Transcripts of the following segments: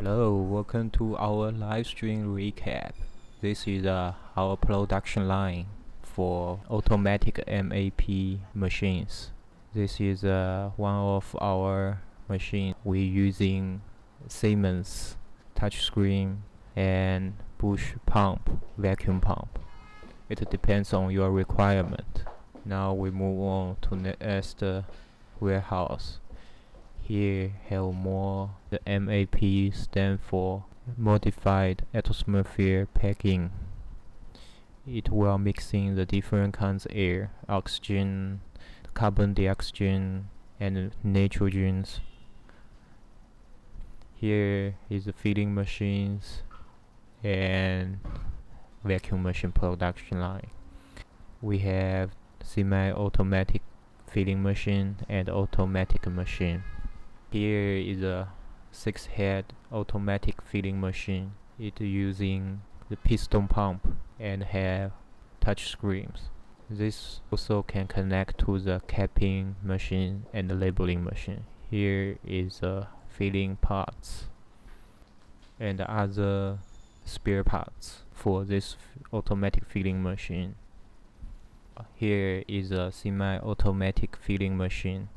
Hello, welcome to our live stream recap. This is our production line for automatic MAP machines. This is one of our machines. We're using Siemens touchscreen and push pump, vacuum pump. It depends on your requirement. Now we move on to next warehouse. Here have more. The MAP stand for modified atmosphere packing. It will mixing the different kinds of air, oxygen, carbon dioxide, and nitrogens. Here is the filling machines and vacuum machine production line. We have semi-automatic filling machine and automatic machine. Here is a 6-head automatic filling machine. It using the piston pump and have touch screens. This also can connect to the capping machine and the labeling machine. Here is filling parts and other spare parts for this automatic filling machine. Here is a semi-automatic filling machine.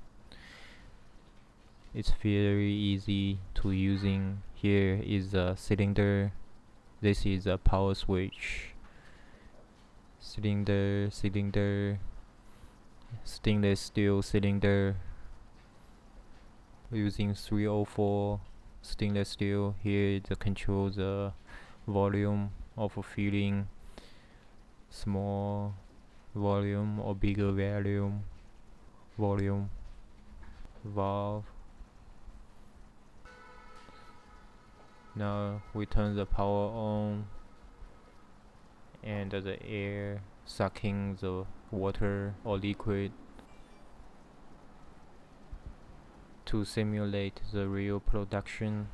It's very easy to using. Here is a cylinder. This is a power switch. Cylinder, stainless steel cylinder using 304 stainless steel. Here it controls the volume of a filling, small volume or bigger volume, valve. Now we turn the power on and the air sucking the water or liquid to simulate the real production.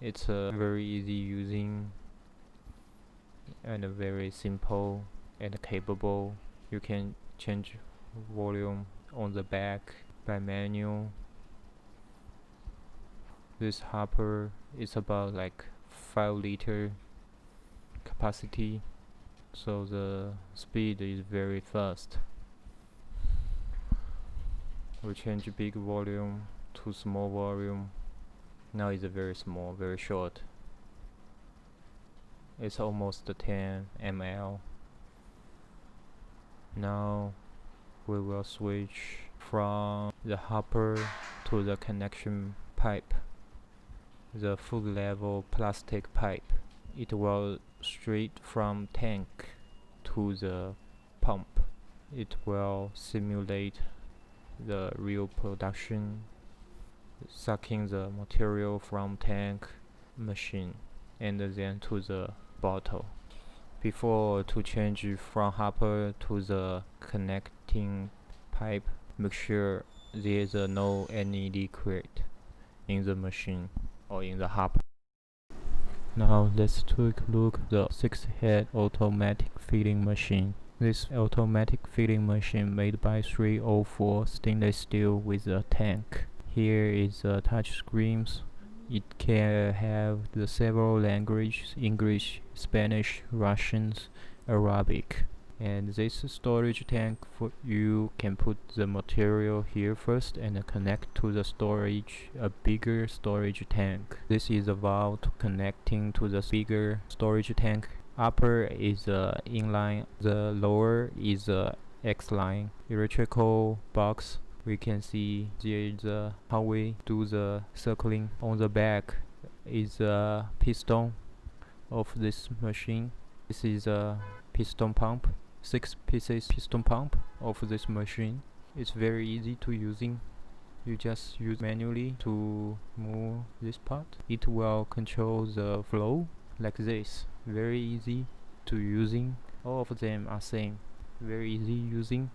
It's very easy using and very simple and capable. You can change volume on the back by manual. This hopper is about like 5-liter capacity, so the speed is very fast. We change big volume to small volume. Now it's very small, very short. It's almost 10 ml. Now we will switch from the hopper to the connection pipe. The food level plastic pipe. It will straight from tank to the pump. It will simulate the real production, sucking the material from tank machine and then to the bottle. Before to change from hopper to the connecting pipe, make sure there's no any liquid in the machine or in the hopper. Now let's take a look at the 6-head automatic filling machine. This automatic filling machine made by 304 stainless steel with a tank. Here is the touch screens. It can have the several languages: English, Spanish, Russians, Arabic. And this storage tank, for you can put the material here first and connect to the storage, a bigger storage tank. This is a valve to connecting to the bigger storage tank. Upper is inline, the lower is X line. Electrical box, we can see there is how we do the circling. On the back is a piston of this machine. This is a piston pump, 6 pieces piston pump of this machine. It's very easy to using. You just use manually to move this part. It will control the flow like this. Very easy to using. All of them are same. Very easy using.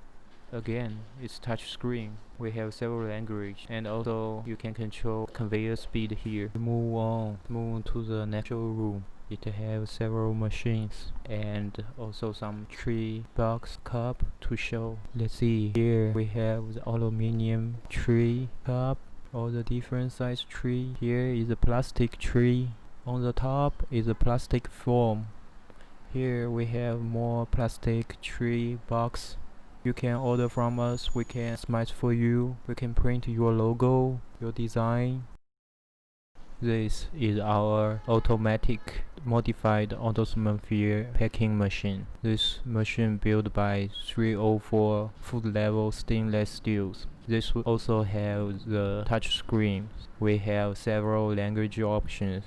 Again, it's touch screen. We have several language, and also you can control conveyor speed here. Move on to the natural room. It has several machines and also some tree box cup to show. Let's see, here we have the aluminium tree cup, all the different size tree. Here is a plastic tree. On the top is a plastic foam. Here we have more plastic tree box. You can order from us, we can smash for you, we can print your logo, your design. This is our automatic modified atmosphere packing machine. This machine built by 304 food level stainless steels. This will also have the touch screen. We have several language options,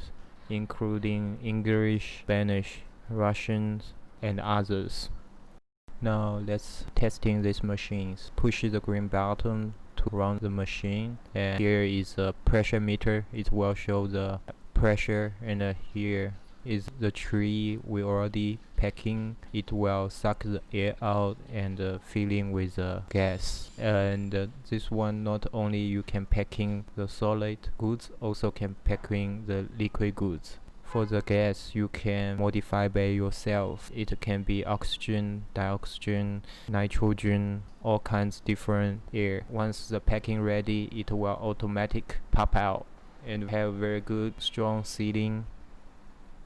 including English, Spanish, Russian, and others. Now let's testing these machines. Push the green button to run the machine, and here is a pressure meter. It will show the pressure, and here is the tree we already packing. It will suck the air out and filling with gas. And this one, not only you can packing the solid goods, also can packing the liquid goods. For the gas, you can modify by yourself. It can be oxygen, dioxygen, nitrogen, all kinds different air. Once the packing ready, it will automatic pop out and have very good strong sealing.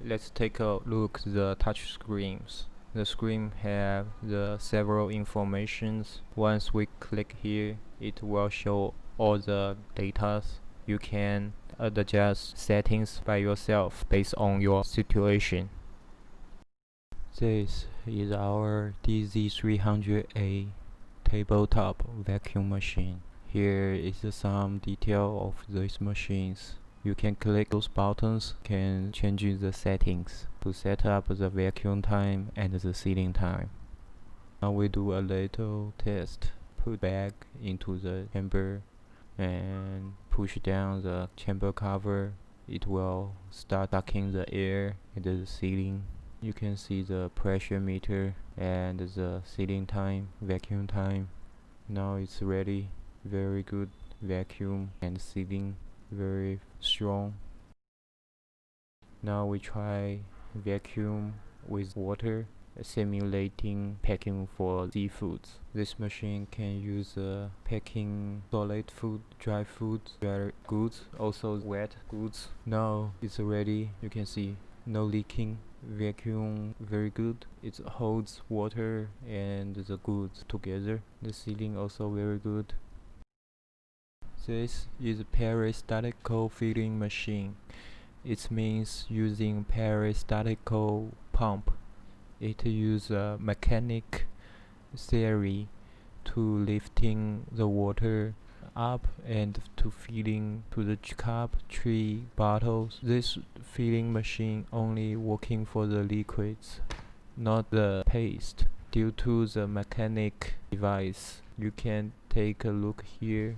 Let's take a look at the touch screens. The screen have the several informations. Once we click here, it will show all the data. You can adjust settings by yourself based on your situation. This is our DZ300A tabletop vacuum machine. Here is some detail of these machines. You can click those buttons, can change the settings to set up the vacuum time and the sealing time. Now we do a little test. Put bag into the chamber and push down the chamber cover. It will start sucking the air into the ceiling. You can see the pressure meter and the sealing time, vacuum time. Now it's ready. Very good vacuum and sealing, very strong. Now we try vacuum with water, simulating packing for seafoods. This machine can use packing solid food, dry food, dry goods, also wet goods. Now it's ready. You can see no leaking. Vacuum very good. It holds water and the goods together. The sealing also very good. This is a peristatical filling machine. It means using peristatical pump. It uses a mechanic theory to lifting the water up and to filling to the cup, tree, bottles. This filling machine only working for the liquids, not the paste. Due to the mechanic device, you can take a look here.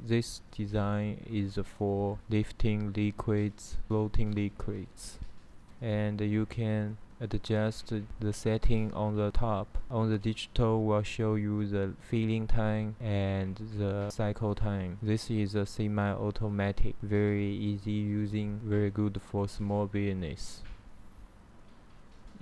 This design is for lifting liquids, floating liquids, and you can adjust the setting on the top. On the digital will show you the filling time and the cycle time. This is a semi-automatic, very easy using, very good for small business.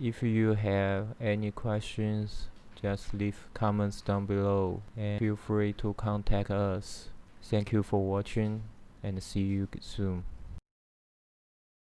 If you have any questions, just leave comments down below and feel free to contact us. Thank you for watching and see you soon.